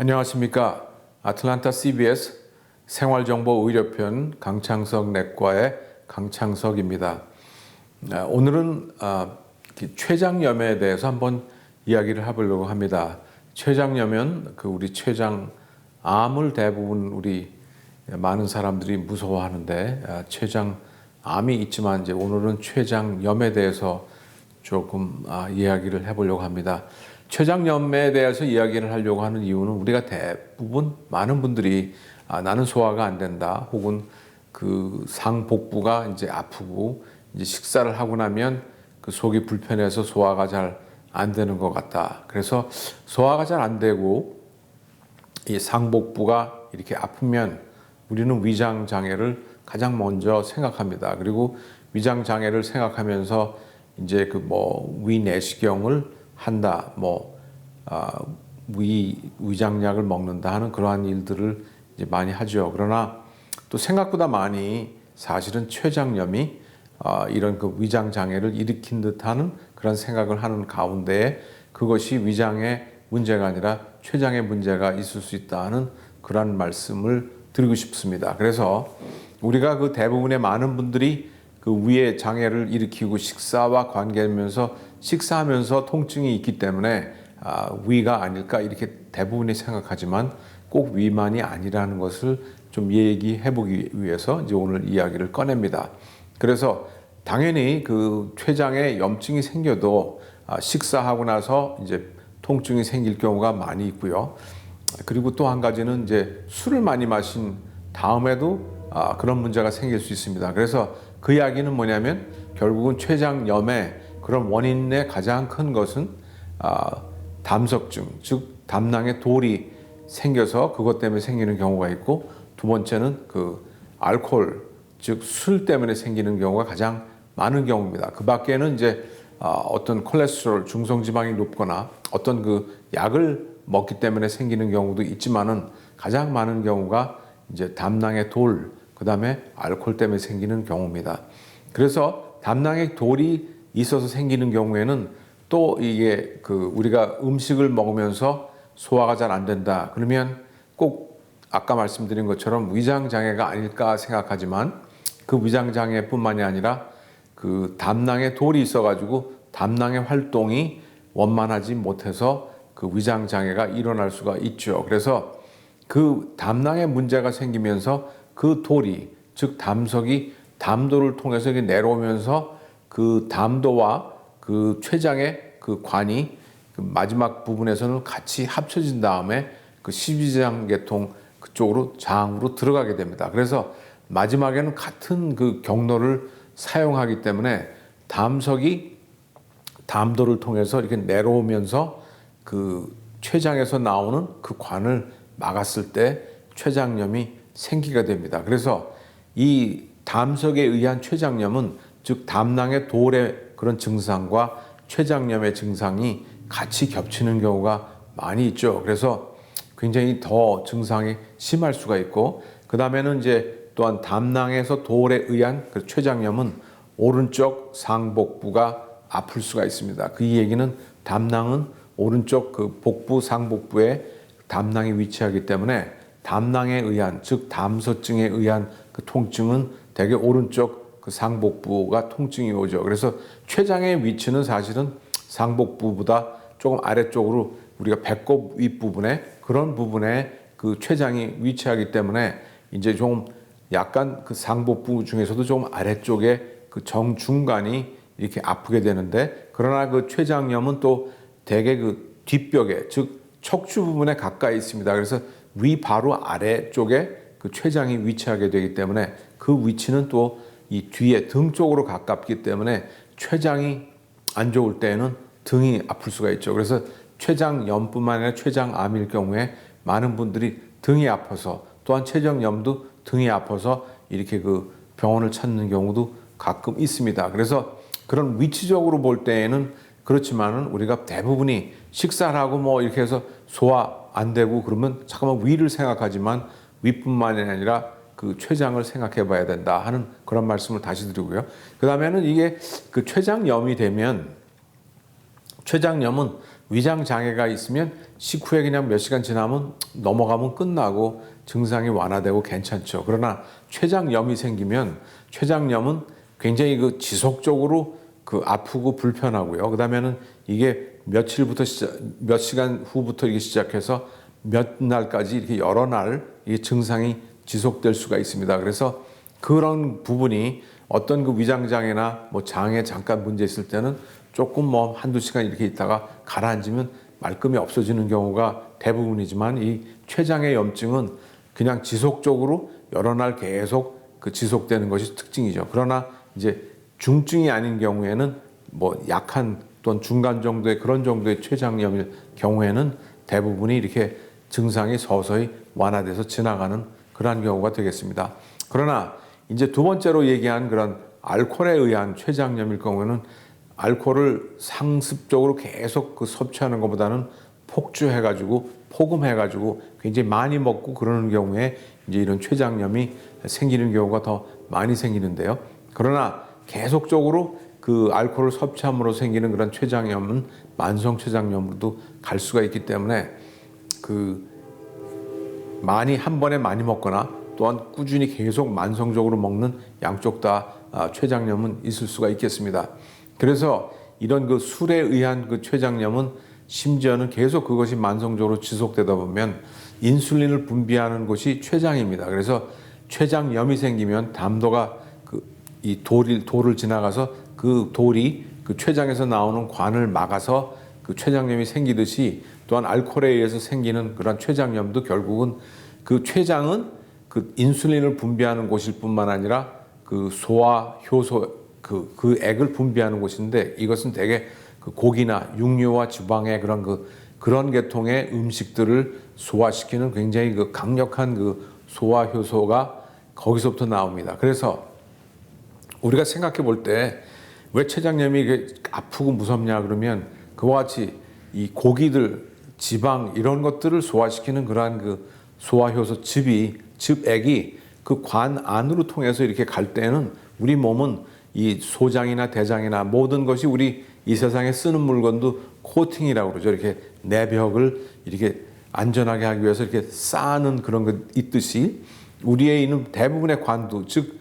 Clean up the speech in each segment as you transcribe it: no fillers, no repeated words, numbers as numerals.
안녕하십니까. 아틀란타 CBS 생활정보 의료편 강창석 내과의 강창석입니다. 오늘은 췌장염에 대해서 한번 이야기를 해보려고 합니다. 췌장염은 우리 췌장암을 대부분 우리 많은 사람들이 무서워하는데 췌장암이 있지만 이제 오늘은 췌장염에 대해서 조금 이야기를 해보려고 합니다. 췌장염에 대해서 이야기를 하려고 하는 이유는 우리가 대부분 많은 분들이 나는 소화가 안 된다, 혹은 그 상복부가 이제 아프고 이제 식사를 하고 나면 그 속이 불편해서 소화가 잘 안 되는 것 같다. 그래서 소화가 잘 안 되고 이 상복부가 이렇게 아프면 우리는 위장 장애를 가장 먼저 생각합니다. 그리고 위장 장애를 생각하면서 이제 위내시경을 한다, 위장약을 먹는다 하는 그러한 일들을 이제 많이 하죠. 그러나 또 생각보다 많이 사실은 췌장염이 이런 위장 장애를 일으킨 듯하는 그런 생각을 하는 가운데 그것이 위장의 문제가 아니라 췌장의 문제가 있을 수 있다는 그런 말씀을 드리고 싶습니다. 그래서 우리가 대부분의 많은 분들이 위의 장애를 일으키고 식사와 관계하면서 식사하면서 통증이 있기 때문에 위가 아닐까 이렇게 대부분이 생각하지만 꼭 위만이 아니라는 것을 좀 얘기해 보기 위해서 이제 오늘 이야기를 꺼냅니다. 그래서 당연히 췌장에 염증이 생겨도 식사하고 나서 이제 통증이 생길 경우가 많이 있고요. 그리고 또 한 가지는 이제 술을 많이 마신 다음에도 그런 문제가 생길 수 있습니다. 그래서 그 이야기는 뭐냐면 결국은 췌장염의 그런 원인의 가장 큰 것은 담석증, 즉 담낭에 돌이 생겨서 그것 때문에 생기는 경우가 있고, 두 번째는 알코올, 즉 술 때문에 생기는 경우가 가장 많은 경우입니다. 그 밖에는 이제 어떤 콜레스테롤, 중성지방이 높거나 어떤 약을 먹기 때문에 생기는 경우도 있지만은 가장 많은 경우가 이제 담낭의 돌, 그 다음에 알코올 때문에 생기는 경우입니다. 그래서 담낭에 돌이 있어서 생기는 경우에는 또 이게 우리가 음식을 먹으면서 소화가 잘 안 된다. 그러면 꼭 아까 말씀드린 것처럼 위장 장애가 아닐까 생각하지만 그 위장 장애뿐만이 아니라 담낭에 돌이 있어가지고 담낭의 활동이 원만하지 못해서 위장 장애가 일어날 수가 있죠. 그래서 담낭에 문제가 생기면서 돌이, 즉 담석이 담도를 통해서 내려오면서 담도와 췌장의 관이 마지막 부분에서는 같이 합쳐진 다음에 십이장계통 그쪽으로 장으로 들어가게 됩니다. 그래서 마지막에는 같은 경로를 사용하기 때문에 담석이 담도를 통해서 이렇게 내려오면서 췌장에서 나오는 관을 막았을 때 췌장염이 생기게 됩니다. 그래서 이 담석에 의한 췌장염은 즉 담낭의 돌의 그런 증상과 췌장염의 증상이 같이 겹치는 경우가 많이 있죠. 그래서 굉장히 더 증상이 심할 수가 있고, 그 다음에는 이제 또한 담낭에서 돌에 의한 췌장염은 오른쪽 상복부가 아플 수가 있습니다. 그 얘기는 담낭은 오른쪽 복부 상복부에 담낭이 위치하기 때문에 담낭에 의한, 즉 담소증에 의한 통증은 대개 오른쪽 상복부가 통증이 오죠. 그래서 췌장의 위치는 사실은 상복부보다 조금 아래쪽으로 우리가 배꼽 윗부분에 그런 부분에 췌장이 위치하기 때문에 이제 좀 약간 상복부 중에서도 좀 아래쪽에 정중간이 이렇게 아프게 되는데, 그러나 췌장염은 또 대개 뒷벽에, 즉 척추 부분에 가까이 있습니다. 그래서 위 바로 아래쪽에 췌장이 위치하게 되기 때문에 그 위치는 또 이 뒤에 등 쪽으로 가깝기 때문에 췌장이 안 좋을 때에는 등이 아플 수가 있죠. 그래서 췌장염뿐만 아니라 췌장암일 경우에 많은 분들이 등이 아파서, 또한 췌장염도 등이 아파서 이렇게 병원을 찾는 경우도 가끔 있습니다. 그래서 그런 위치적으로 볼 때에는 그렇지만은 우리가 대부분이 식사를 하고 이렇게 해서 소화 안 되고 그러면 잠깐만 위를 생각하지만 위뿐만이 아니라 췌장을 생각해 봐야 된다 하는 그런 말씀을 다시 드리고요. 그 다음에는 이게 췌장염이 되면, 췌장염은 위장 장애가 있으면 식후에 그냥 몇 시간 지나면 넘어가면 끝나고 증상이 완화되고 괜찮죠. 그러나 췌장염이 생기면 췌장염은 굉장히 그 지속적으로 그 아프고 불편하고요. 그다음에는 이게 며칠부터 몇 시간 후부터 이게 시작해서 몇 날까지 이렇게 여러 날 이 증상이 지속될 수가 있습니다. 그래서 그런 부분이 어떤 그 위장 장애나 뭐 장애 잠깐 문제 있을 때는 조금 뭐 한두 시간 이렇게 있다가 가라앉으면 말끔히 없어지는 경우가 대부분이지만 이 췌장의 염증은 그냥 지속적으로 여러 날 계속 그 지속되는 것이 특징이죠. 그러나 이제 중증이 아닌 경우에는 뭐 약한 또는 중간 정도의 그런 정도의 췌장염일 경우에는 대부분이 이렇게 증상이 서서히 완화돼서 지나가는 그러한 경우가 되겠습니다. 그러나 이제 두 번째로 얘기한 그런 알코올에 의한 췌장염일 경우에는 알코올을 상습적으로 계속 그 섭취하는 것보다는 폭주해가지고 포금해가지고 굉장히 많이 먹고 그러는 경우에 이제 이런 췌장염이 생기는 경우가 더 많이 생기는데요. 그러나 계속적으로 그 알코올을 섭취함으로 생기는 그런 췌장염은 만성 췌장염으로도 갈 수가 있기 때문에 그 많이 한 번에 많이 먹거나 또한 꾸준히 계속 만성적으로 먹는 양쪽 다 췌장염은 있을 수가 있겠습니다. 그래서 이런 그 술에 의한 그 췌장염은 심지어는 계속 그것이 만성적으로 지속되다 보면 인슐린을 분비하는 곳이 췌장입니다. 그래서 췌장염이 생기면 담도가 이 돌을 지나가서 그 돌이 그 췌장에서 나오는 관을 막아서 그 췌장염이 생기듯이 또한 알코올에 의해서 생기는 그런 췌장염도 결국은 그 췌장은 그 인슐린을 분비하는 곳일 뿐만 아니라 그 소화 효소 그 액을 분비하는 곳인데 이것은 대개 그 고기나 육류와 지방의 그런 계통의 음식들을 소화시키는 굉장히 그 강력한 그 소화 효소가 거기서부터 나옵니다. 그래서 우리가 생각해 볼 때 왜 췌장염이 아프고 무섭냐 그러면 그와 같이 이 고기들, 지방 이런 것들을 소화시키는 그러한 그 소화효소 즙액이 그 관 안으로 통해서 이렇게 갈 때는 우리 몸은 이 소장이나 대장이나 모든 것이 우리 이 세상에 쓰는 물건도 코팅이라고 그러죠. 이렇게 내벽을 이렇게 안전하게 하기 위해서 이렇게 쌓는 그런 거 있듯이 우리에 있는 대부분의 관도, 즉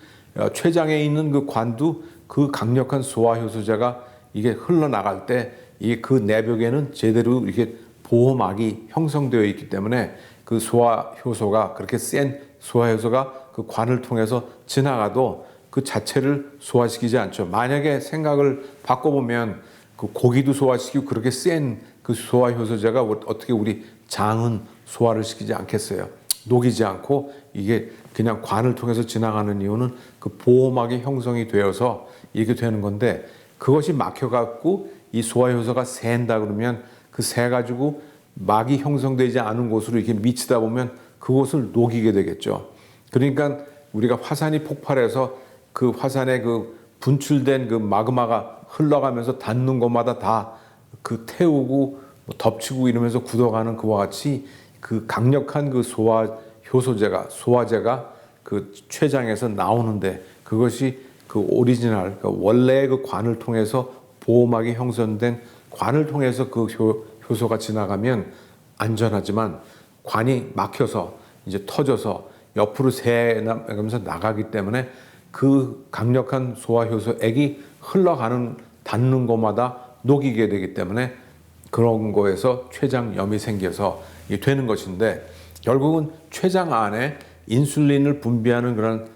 췌장에 있는 그 관도 그 강력한 소화효소제가 이게 흘러나갈 때 이 그 내벽에는 제대로 이렇게 보호막이 형성되어 있기 때문에 그 소화효소가 그렇게 센 소화효소가 그 관을 통해서 지나가도 그 자체를 소화시키지 않죠. 만약에 생각을 바꿔보면 그 고기도 소화시키고 그렇게 센 그 소화효소제가 어떻게 우리 장은 소화를 시키지 않겠어요. 녹이지 않고 이게 그냥 관을 통해서 지나가는 이유는 그 보호막이 형성이 되어서 이렇게 되는 건데 그것이 막혀갖고 이 소화효소가 샌다 그러면 그 새 가지고 막이 형성되지 않은 곳으로 이렇게 미치다 보면 그곳을 녹이게 되겠죠. 그러니까 우리가 화산이 폭발해서 그 화산에 그 분출된 그 마그마가 흘러가면서 닿는 곳마다 다 그 태우고 덮치고 이러면서 굳어가는 그와 같이 그 강력한 그 소화제가 그 췌장에서 나오는데 그것이 그 오리지널, 그러니까 원래의 그 관을 통해서 보호막이 형성된 관을 통해서 그 효소가 지나가면 안전하지만 관이 막혀서 이제 터져서 옆으로 새나가면서 나가기 때문에 그 강력한 소화효소액이 흘러가는 닿는 곳마다 녹이게 되기 때문에 그런 거에서 췌장염이 생겨서 이게 되는 것인데 결국은 췌장 안에 인슐린을 분비하는 그런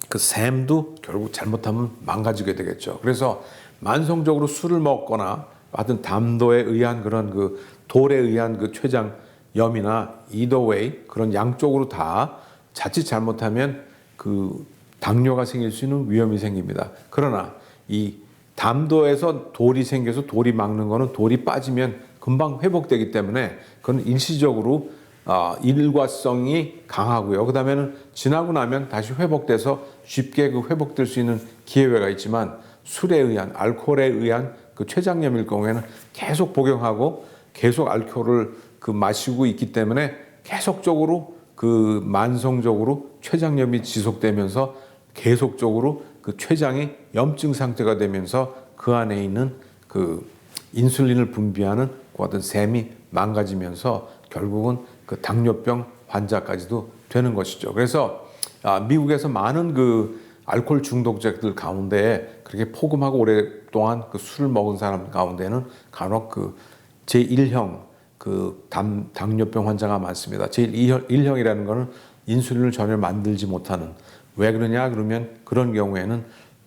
그 샘도 결국 잘못하면 망가지게 되겠죠. 그래서 만성적으로 술을 먹거나 하여튼 담도에 의한 그런 그 돌에 의한 그 췌장염이나 이더웨이 그런 양쪽으로 다 자칫 잘못하면 그 당뇨가 생길 수 있는 위험이 생깁니다. 그러나 이 담도에서 돌이 생겨서 돌이 막는 거는 돌이 빠지면 금방 회복되기 때문에 그건 일시적으로 일과성이 강하고요. 그 다음에는 지나고 나면 다시 회복돼서 쉽게 그 회복될 수 있는 기회가 있지만 술에 의한 알코올에 의한 그 췌장염일 경우에는 계속 복용하고 계속 알코올을 그 마시고 있기 때문에 계속적으로 그 만성적으로 췌장염이 지속되면서 계속적으로 그 췌장이 염증 상태가 되면서 그 안에 있는 그 인슐린을 분비하는 그 어떤 셈이 망가지면서 결국은 그 당뇨병 환자까지도 되는 것이죠. 그래서 미국에서 많은 그 알코올 중독자들 가운데 그렇게 포금하고 오랫동안 그 술을 먹은 사람 가운데는 간혹 그 제1형 그 당뇨병 환자가 많습니다. 제1형이라는 거는 인슐린을 전혀 만들지 못하는, 왜 그러냐 그러면 그런 경우에는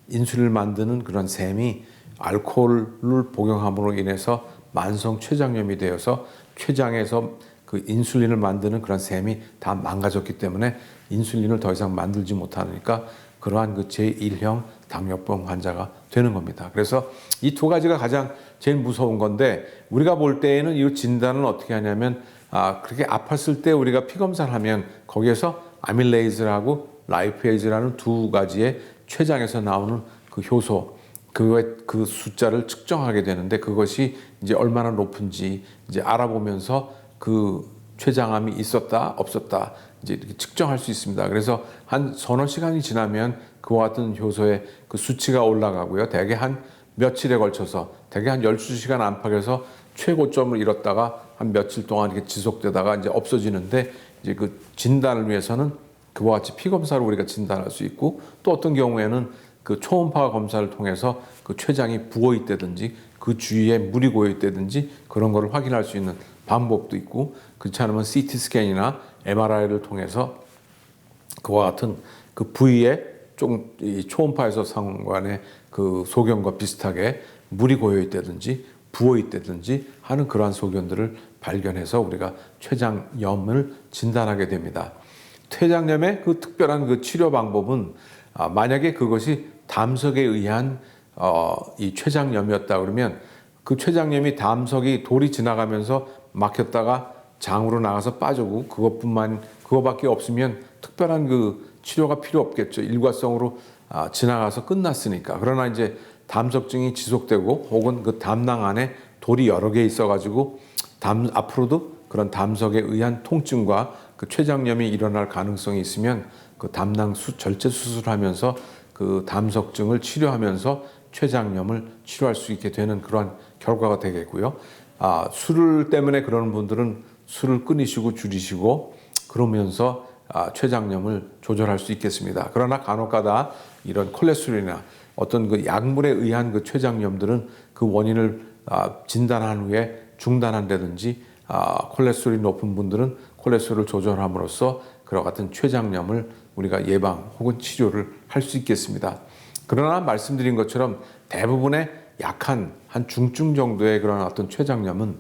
인슐린을 만드는 그런 셈이 알코올을 복용함으로 인해서 만성 췌장염이 되어서 췌장에서 그 인슐린을 만드는 그런 셈이 다 망가졌기 때문에 인슐린을 더 이상 만들지 못하니까 그러한 그 제1형 당뇨병 환자가 되는 겁니다. 그래서 이 두 가지가 가장 제일 무서운 건데, 우리가 볼 때에는 이 진단을 어떻게 하냐면 그렇게 아팠을 때 우리가 피 검사를 하면 거기에서 아밀레이즈라고 라이페이즈라는 두 가지의 췌장에서 나오는 그 효소, 그 숫자를 측정하게 되는데, 그것이 이제 얼마나 높은지 이제 알아보면서 그 췌장암이 있었다 없었다 이제 이렇게 측정할 수 있습니다. 그래서 한 서너 시간이 지나면 그와 같은 효소의 그 수치가 올라가고요. 대개 한 며칠에 걸쳐서, 대개 한 12시간 안팎에서 최고점을 이뤘다가 한 며칠 동안 이렇게 지속되다가 이제 없어지는데, 이제 그 진단을 위해서는 그와 같이 피 검사로 우리가 진단할 수 있고, 또 어떤 경우에는 그 초음파 검사를 통해서 그 췌장이 부어 있다든지 그 주위에 물이 고여 있다든지 그런 거를 확인할 수 있는 방법도 있고, 그렇지 않으면 CT 스캔이나 MRI를 통해서 그와 같은 그 부위에 좀 초음파에서 상관의 그 소견과 비슷하게 물이 고여 있다든지 부어 있다든지 하는 그러한 소견들을 발견해서 우리가 췌장염을 진단하게 됩니다. 췌장염의 그 특별한 그 치료 방법은 만약에 그것이 담석에 의한 이 췌장염이었다 그러면, 그 췌장염이 담석이 돌이 지나가면서 막혔다가 장으로 나가서 빠지고 그거밖에 없으면 특별한 그 치료가 필요 없겠죠. 일과성으로 지나가서 끝났으니까. 그러나 이제 담석증이 지속되고 혹은 그 담낭 안에 돌이 여러 개 있어가지고 앞으로도 그런 담석에 의한 통증과 그 췌장염이 일어날 가능성이 있으면 그 담낭 절제 수술하면서 그 담석증을 치료하면서 췌장염을 치료할 수 있게 되는 그러한 결과가 되겠고요. 술 때문에 그러는 분들은 술을 끊으시고 줄이시고 그러면서 췌장염을 조절할 수 있겠습니다. 그러나 간혹가다 이런 콜레스테롤이나 어떤 그 약물에 의한 그 췌장염들은 그 원인을 진단한 후에 중단한다든지, 콜레스테롤이 높은 분들은 콜레스테롤을 조절함으로써 그와 같은 췌장염을 우리가 예방 혹은 치료를 할 수 있겠습니다. 그러나 말씀드린 것처럼 대부분의 약한 한 중증 정도의 그런 어떤 췌장염은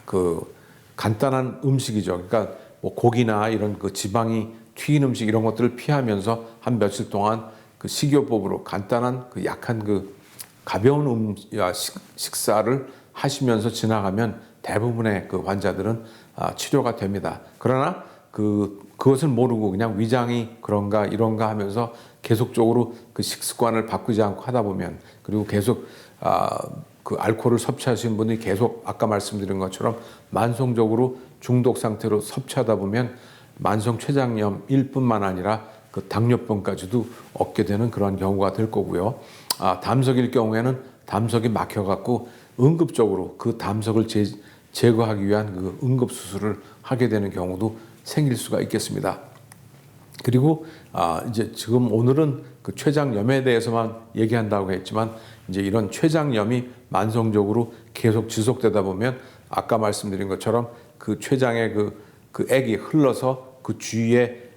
그 간단한 음식이죠. 그러니까 뭐 고기나 이런 그 지방이 튀긴 음식 이런 것들을 피하면서 한 며칠 동안 그 식이요법으로 간단한 그 약한 그 가벼운 식사를 하시면서 지나가면 대부분의 그 환자들은 치료가 됩니다. 그러나 그것을 모르고 그냥 위장이 그런가 이런가 하면서 계속적으로 그 식습관을 바꾸지 않고 하다 보면, 그리고 계속 그 알코올을 섭취하시는 분이 계속 아까 말씀드린 것처럼 만성적으로 중독 상태로 섭취하다 보면 만성 췌장염일 뿐만 아니라 그 당뇨병까지도 얻게 되는 그런 경우가 될 거고요. 담석일 경우에는 담석이 막혀갖고 응급적으로 그 담석을 제거하기 위한 그 응급 수술을 하게 되는 경우도 생길 수가 있겠습니다. 그리고 이제 지금 오늘은 그 췌장염에 대해서만 얘기한다고 했지만, 이제 이런 췌장염이 만성적으로 계속 지속되다 보면 아까 말씀드린 것처럼 그 췌장에 그 액이 흘러서 그 주위에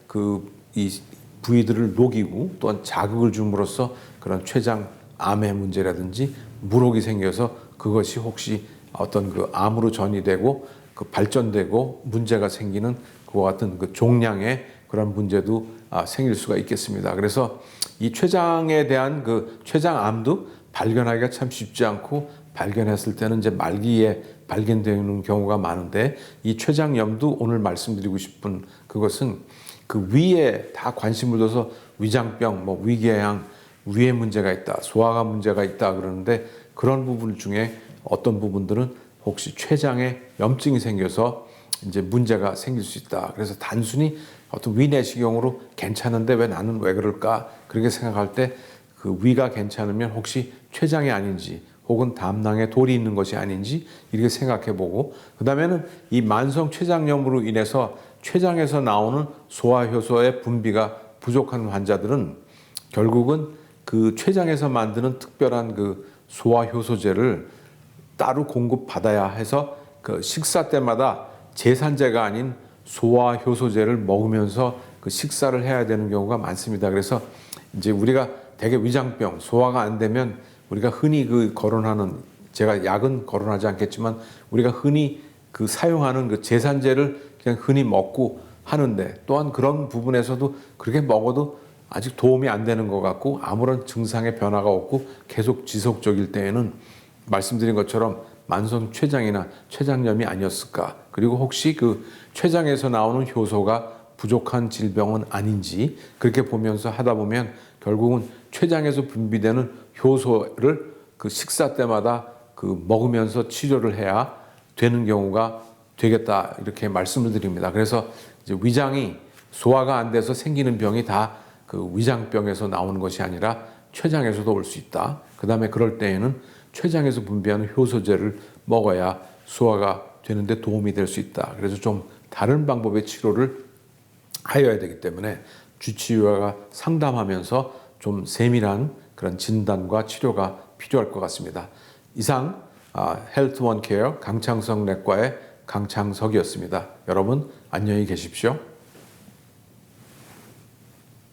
이 부위들을 녹이고 또한 자극을 줌으로써 그런 췌장암의 문제라든지 물혹이 생겨서 그것이 혹시 어떤 그 암으로 전이되고 그 발전되고 문제가 생기는 그와 같은 그 종양의 그런 문제도 생길 수가 있겠습니다. 그래서 이 췌장에 대한 그 췌장암도 발견하기가 참 쉽지 않고, 발견했을 때는 이제 말기에 발견되는 경우가 많은데, 이 췌장염도 오늘 말씀드리고 싶은 그것은 그 위에 다 관심을 둬서 위장병, 뭐 위궤양, 위에 문제가 있다, 소화가 문제가 있다 그러는데, 그런 부분 중에 어떤 부분들은 혹시 췌장에 염증이 생겨서 이제 문제가 생길 수 있다. 그래서 단순히 어떤 위내시경으로 괜찮은데 왜 나는 왜 그럴까? 그렇게 생각할 때 그 위가 괜찮으면 혹시 췌장이 아닌지 혹은 담낭에 돌이 있는 것이 아닌지 이렇게 생각해 보고, 그 다음에는 이 만성 췌장염으로 인해서 췌장에서 나오는 소화효소의 분비가 부족한 환자들은 결국은 그 췌장에서 만드는 특별한 그 소화효소제를 따로 공급받아야 해서 그 식사 때마다 제산제가 아닌 소화효소제를 먹으면서 그 식사를 해야 되는 경우가 많습니다. 그래서 이제 우리가 대개 위장병, 소화가 안 되면 우리가 흔히 그 거론하는, 제가 약은 거론하지 않겠지만 우리가 흔히 그 사용하는 그 제산제를 그냥 흔히 먹고 하는데, 또한 그런 부분에서도 그렇게 먹어도 아직 도움이 안 되는 것 같고 아무런 증상의 변화가 없고 계속 지속적일 때에는 말씀드린 것처럼 만성 췌장이나 췌장염이 아니었을까, 그리고 혹시 그 췌장에서 나오는 효소가 부족한 질병은 아닌지 그렇게 보면서 하다 보면 결국은 췌장에서 분비되는 효소를 그 식사 때마다 그 먹으면서 치료를 해야 되는 경우가 되겠다, 이렇게 말씀을 드립니다. 그래서 이제 위장이 소화가 안 돼서 생기는 병이 다 그 위장병에서 나오는 것이 아니라 췌장에서도 올 수 있다. 그 다음에 그럴 때에는 췌장에서 분비하는 효소제를 먹어야 소화가 되는데 도움이 될 수 있다. 그래서 좀 다른 방법의 치료를 하여야 되기 때문에 주치의와 상담하면서 좀 세밀한 그런 진단과 치료가 필요할 것 같습니다. 이상 헬트 원 케어 강창석 내과의 강창석이었습니다. 여러분 안녕히 계십시오.